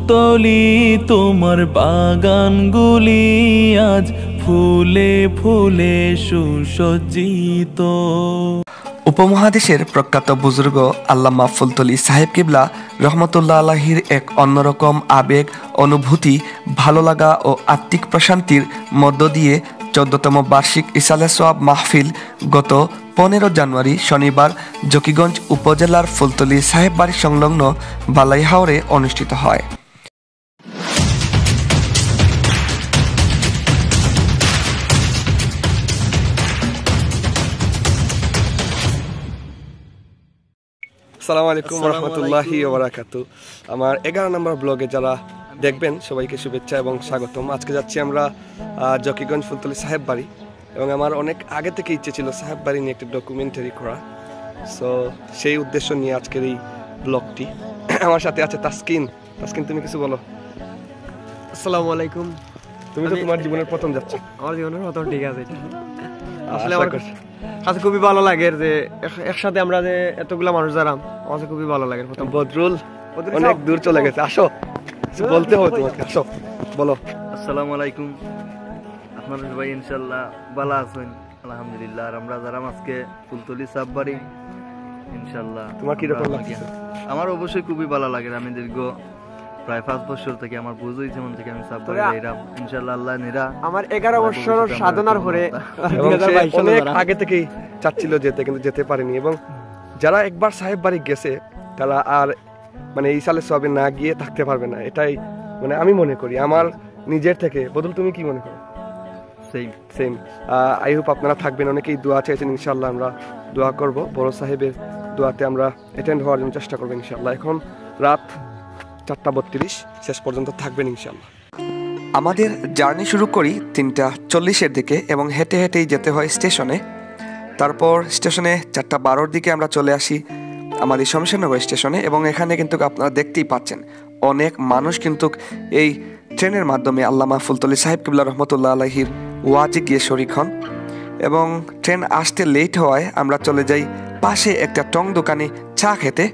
ফুলতলি তোমার বাগানগুলি আজ ফুলে ফুলে সুসজ্জিত। উপমহাদেশের প্রখ্যাত বুজুর্গ আল্লামা ফুলতলি সাহেব কিবলা রহমতুল্লাহ আলাহির এক অন্যরকম আবেগ, অনুভূতি, ভালো লাগা ও আত্মিক প্রশান্তির মধ্য দিয়ে 14তম বার্ষিক ইসালে সোয়াব মাহফিল গত 15 জানুয়ারি শনিবার জকিগঞ্জ উপজেলার ফুলতলি সাহেব বাড়ি সংলগ্ন বালাইহাওরে অনুষ্ঠিত হয়। আসসালামু আলাইকুম রহমতুল্লাহি ওয়া বারাকাতুহু। আমার 11 নম্বর ব্লগে যারা দেখবেন সবাইকে শুভেচ্ছা এবং স্বাগতম। আজকে যাচ্ছি আমরা জকিগঞ্জ ফুলতলি সাহেব বাড়ি, এবং আমার অনেক আগে থেকে ইচ্ছে ছিল সাহেব বাড়ি নিয়ে একটা ডকুমেন্টারি করা। সো সেই উদ্দেশ্য নিয়ে আজকের এই ব্লগটি। আমার সাথে আছে তাসকিন। তাসকিন, তুমি কিছু বলো। আসসালামু আলাইকুম। তুমি তো তোমার জীবনের প্রথম যাচ্ছ। আমার জীবনের প্রথম, ঠিক আছে। আসলে আমার কাছে খুবই ভালো লাগে যে একসাথে আমরা যে এতগুলা মানুষ যারা, আমার কাছে খুবই ভালো লাগে। প্রথম বদরুল অনেক দূর চলে গেছে, আসো বলতে হবে তোমাকে, আসো বলো। আসসালামু আলাইকুম। আপনারা সবাই ইনশাআল্লাহ ভালো আছেন? আলহামদুলিল্লাহ। আর আমরা যারা আজকে ফুলতলি সাহেব বাড়ি, ইনশাআল্লাহ তোমার কি রকম লাগছে? আমার অবশ্যই খুবই ভালো লাগে। আমি দীর্ঘ প্রায় 5 বছর থেকে আমার বুঝ হয়েছে মন থেকে আমি সাহেব বাড়ি যাইরাম। ইনশাআল্লাহ আল্লাহ নিরা আমার 11 বছর সাধনার পরে অনেক আগে থেকেই চাচ্ছিল যেতে, কিন্তু যেতে পারেনি। এবং যারা একবার সাহেব বাড়ি গেছে তারা আর মানে এই সালে সবে না গিয়ে থাকতে পারবে না, এটাই মানে আমি মনে করি আমার নিজের থেকে। বদল, তুমি কি মনে করো? সেম। আই হোপ আপনারা থাকবেন। অনেকেই দোয়া চাইছেন, ইনশাআল্লাহ আমরা দোয়া করব। বড় সাহেবের দোয়াতে আমরা অ্যাটেন্ড হওয়ার জন্য চেষ্টা করবো ইনশাআল্লাহ। এখন রাত 4:32, শেষ পর্যন্ত থাকবেন ইনশাআল্লাহ। আমাদের জার্নি শুরু করি 3:40-এর দিকে এবং হেঁটে হেঁটেই যেতে হয় স্টেশনে। তারপর স্টেশনে 4:12-র দিকে আমরা চলে আসি আমাদের শমশেরনগর স্টেশনে, এবং এখানে কিন্তু আপনারা দেখতেই পাচ্ছেন অনেক মানুষ কিন্তু এই ট্রেনের মাধ্যমে আল্লামা ফুলতলি সাহেব কিবলা রহমতুল্লাহ আলাহির ওয়াজে গিয়ে শরিক হন। এবং ট্রেন আসতে লেট হওয়ায় আমরা চলে যাই পাশে একটা টং দোকানে চা খেতে,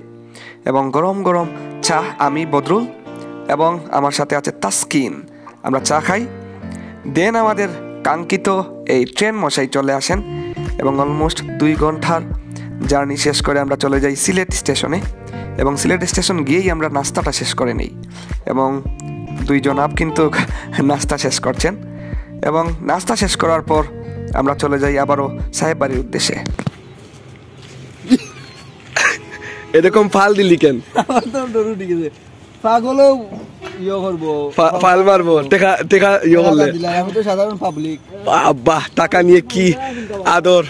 এবং গরম গরম চা আমি, বদরুল এবং আমার সাথে আছে তাসকিন, আমরা চা খাই। দেন আমাদের কাঙ্ক্ষিত এই ট্রেন মশাই চলে আসেন, এবং অলমোস্ট 2 ঘন্টার জার্নি শেষ করে আমরা চলে যাই সিলেট স্টেশনে। এবং সিলেট স্টেশন গিয়েই আমরা নাস্তাটা শেষ করে নিই, এবং 2 জনাব কিন্তু নাস্তা শেষ করছেন। এবং নাস্তা শেষ করার পর আমরা চলে যাই আবারও সাহেব বাড়ির উদ্দেশ্যে। এরকম ফাল দিলি কেন? পাগলও ইয়ে করবো, ফাল মারবো, টেকা ইয়ে করলে। আমি তো সাধারণ পাবলিক। বাহ, টাকা নিয়ে কি আদর।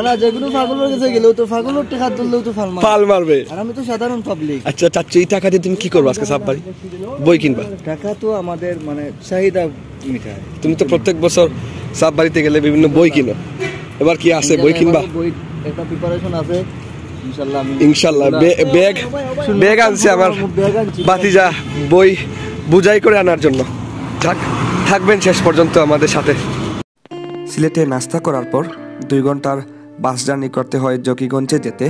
না, যেগুলো পাগলের কাছে গেলেও তো পাগলের টাকা তুললেও তো ফাল মারবে, আর আমি তো সাধারণ পাবলিক। আচ্ছা চাচ্ছি, এই টাকা দিয়ে তুমি কি করবো আজকে সাহেব বাড়ি? বই কিনবা? টাকা তো আমাদের মানে চাহিদা মিটায়। তুমি তো প্রত্যেক বছর সাহেব বাড়িতে গেলে বিভিন্ন বই কিনো, এবার কি আছে বই কিনবা? বই একটা প্রিপারেশন আছে ইনশাআল্লাহ। ব্যাগ আনছে আমার বাতিজা, বই বুঝাই করে আনার জন্য। থাকবেন শেষ পর্যন্ত আমাদের সাথে। সিলেটে নাস্তা করার পর 2 ঘন্টার বাস জার্নি করতে হয় জকিগঞ্জে যেতে,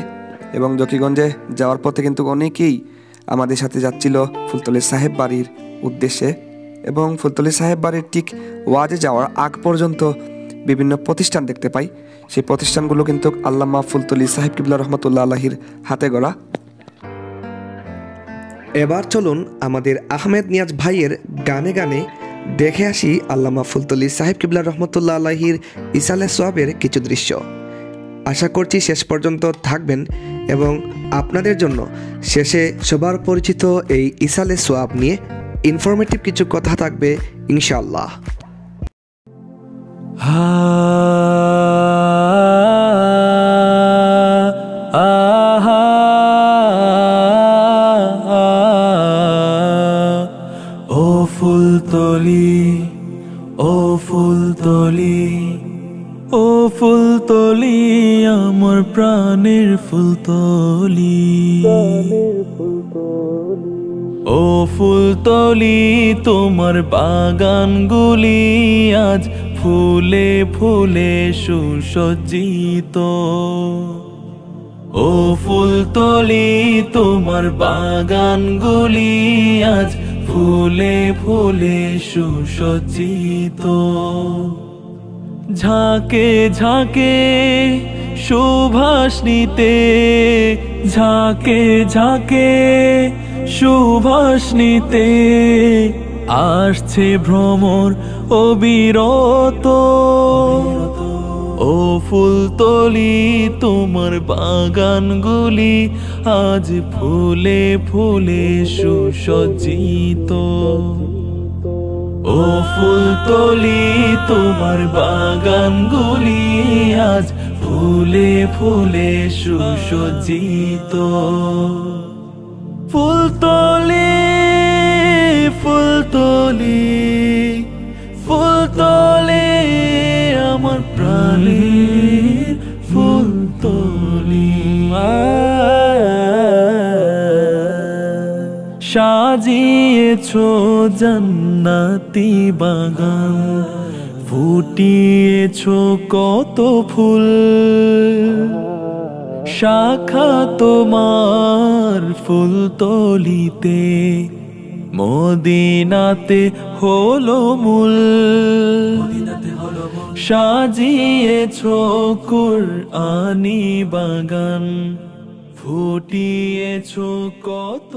এবং জকিগঞ্জে যাওয়ার পথে কিন্তু অনেকেই আমাদের সাথে যাচ্ছিল ফুলতলি সাহেব বাড়ির উদ্দেশ্যে। এবং ফুলতলি সাহেব বাড়ির ঠিক ওয়াজে যাওয়ার আগ পর্যন্ত বিভিন্ন প্রতিষ্ঠান দেখতে পাই। সেই প্রতিষ্ঠানগুলো কিন্তু আল্লামা ফুলতলি সাহেব কিবলা রহমতুল্লাহ আলাহির হাতে গড়া। এবার চলুন আমাদের আহমেদ নিয়াজ ভাইয়ের গানে গানে দেখে আসি আল্লামা ফুলতলি সাহেব কিবলা রহমতুল্লাহ আলাহির ইসালে সোয়াবের কিছু দৃশ্য। আশা করছি শেষ পর্যন্ত থাকবেন, এবং আপনাদের জন্য শেষে সবার পরিচিত এই ইসালে সোয়াব নিয়ে ইনফরমেটিভ কিছু কথা থাকবে ইনশাআল্লাহ। ও ফুলতলি, ও ফুলতলি, ও ফুলতলি, আমার প্রাণের ফুলতলি। ও ফুলতলি তোমার বাগানগুলি আজ ফুলে ফুলে সুসজ্জিত। ও ফুলতলি তোমার বাগানগুলি আজ ফুলে ফুলে সুসজ্জিত, ঝাঁকে ঝাঁকে সুবাস নিতে, ঝাঁকে ঝাঁকে সুবাস নিতে আসছে ভ্রমর অবিরত। ও ফুলতলি তোমার বাগানগুলি আজ ফুলে ফুলে সুসজ্জিত, ও ফুলতলি তোমার বাগানগুলি আজ ফুলে ফুলে সুসজ্জিত। ফুলতলি ফুলতলি ফুলতলি আমার প্রাণের ফুলতলি, সাজিয়েছো জান্নাতি বাগান, ফুটিয়েছো কত ফুল, শাখা তোমার ফুলতলিতে মদিনাতে হলো মূল, সাজিয়েছো কুরআনি বাগান, ফুটিয়েছো কত।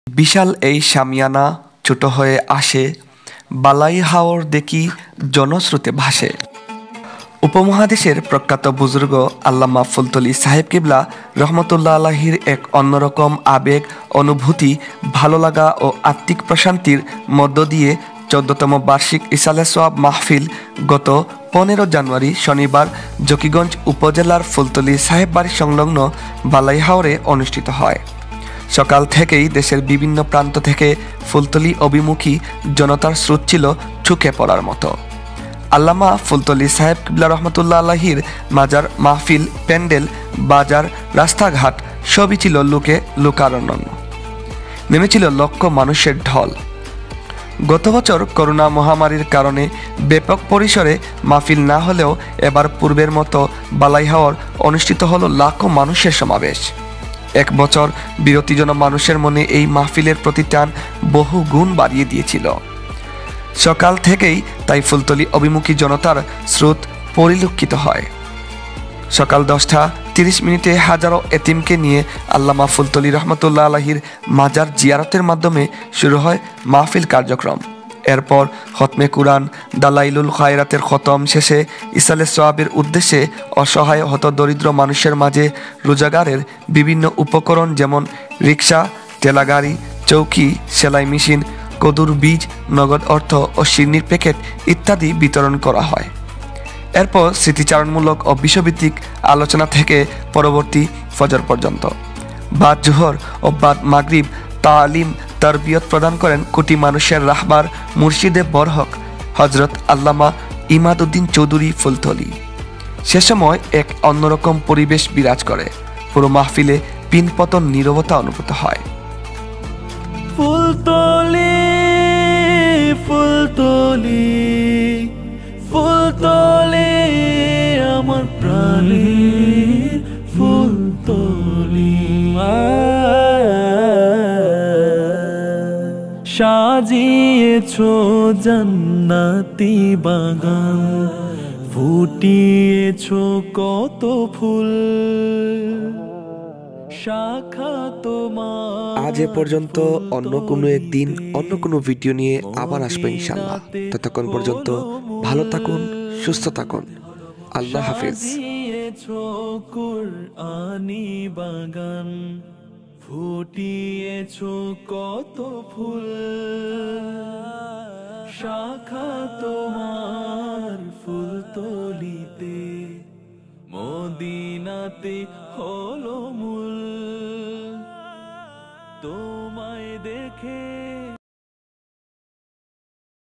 বিশাল এই শামিয়ানা ছোট হয়ে আসে, বালাই হাওর দেখি জনস্রোতে ভাসে। উপমহাদেশের প্রখ্যাত বুজুর্গ আল্লামা ফুলতলি সাহেব কিবলা রহমতুল্লাহ আলাহির এক অন্যরকম আবেগ, অনুভূতি, ভালো লাগা ও আত্মিক প্রশান্তির মধ্য দিয়ে 14তম বার্ষিক ইসালে সোয়াব মাহফিল গত 15 জানুয়ারি শনিবার জকিগঞ্জ উপজেলার ফুলতলি সাহেব বাড়ি সংলগ্ন বালাই হাওরে অনুষ্ঠিত হয়। সকাল থেকেই দেশের বিভিন্ন প্রান্ত থেকে ফুলতলি অভিমুখী জনতার স্রোত ছিল চুকে পড়ার মতো। আল্লামা ফুলতলি সাহেব কিবলা রহমতুল্লাহ আলাহির মাজার, মাহফিল, প্যান্ডেল, বাজার, রাস্তাঘাট সবই ছিল লোকে লোকারণ্য, নেমেছিল লক্ষ মানুষের ঢল। গত বছর করোনা মহামারীর কারণে ব্যাপক পরিসরে মাহফিল না হলেও এবার পূর্বের মতো বালাই হাওর অনুষ্ঠিত হলো লাখো মানুষের সমাবেশ। এক বছর বিরতিজন্য মানুষের মনে এই মাহফিলের প্রতি টান বহু গুণ বাড়িয়ে দিয়েছিল। সকাল থেকেই তাই ফুলতলি অভিমুখী জনতার স্রোত পরিলক্ষিত হয়। সকাল 10:30 হাজারো এতিমকে নিয়ে আল্লামা ফুলতলি রহমতুল্লাহ আলাহির মাজার জিয়ারতের মাধ্যমে শুরু হয় মাহফিল কার্যক্রম। এরপর খতমে কুরআন, দালাইলুল খায়রাতের খতম শেষে ইসালে সোয়াবের উদ্দেশ্যে অসহায় হতদরিদ্র মানুষের মাঝে রোজাগারের বিভিন্ন উপকরণ যেমন রিক্সা, টেলাগাড়ি, চৌকি, সেলাই মেশিন, কদুর বীজ, নগদ অর্থ ও সিন্নির প্যাকেট ইত্যাদি বিতরণ করা হয়। এরপর স্মৃতিচারণমূলক ও বিষয়ভিত্তিক আলোচনা থেকে পরবর্তী ফজর পর্যন্ত বাদ জোহর ও বাদ মাগরিব তালিম তরবিয়ত প্রদান করেন কোটি মানুষের রাহবার মুর্শিদে বরহক হজরত আল্লামা ইমাদউদ্দিন চৌধুরী ফুলতলি। সে সময় এক অন্যরকম পরিবেশ বিরাজ করে, পুরো মাহফিলে পিনপতন নীরবতা অনুভূত হয়। ফুলতলি ফুলতলি ফুলতলি আমার প্রাণের ফুলতলি, সাজিয়েছো জান্নাতি বাগান, ফুটিয়েছো কত ফুল, শাখা তোমার। আজ এ পর্যন্ত, অন্য কোনো একদিন অন্য কোনো ভিডিও নিয়ে আবার আসবো ইনশাআল্লাহ। ততক্ষণ পর্যন্ত ভালো থাকুন, সুস্থ থাকুন। আল্লাহ হাফেজ। কুরআনি বাগান, ফুটিয়েছো কত ফুল, শাখা তোমার ফুলতলিতে মদিনাতে হলো মূল, তোমায় দেখে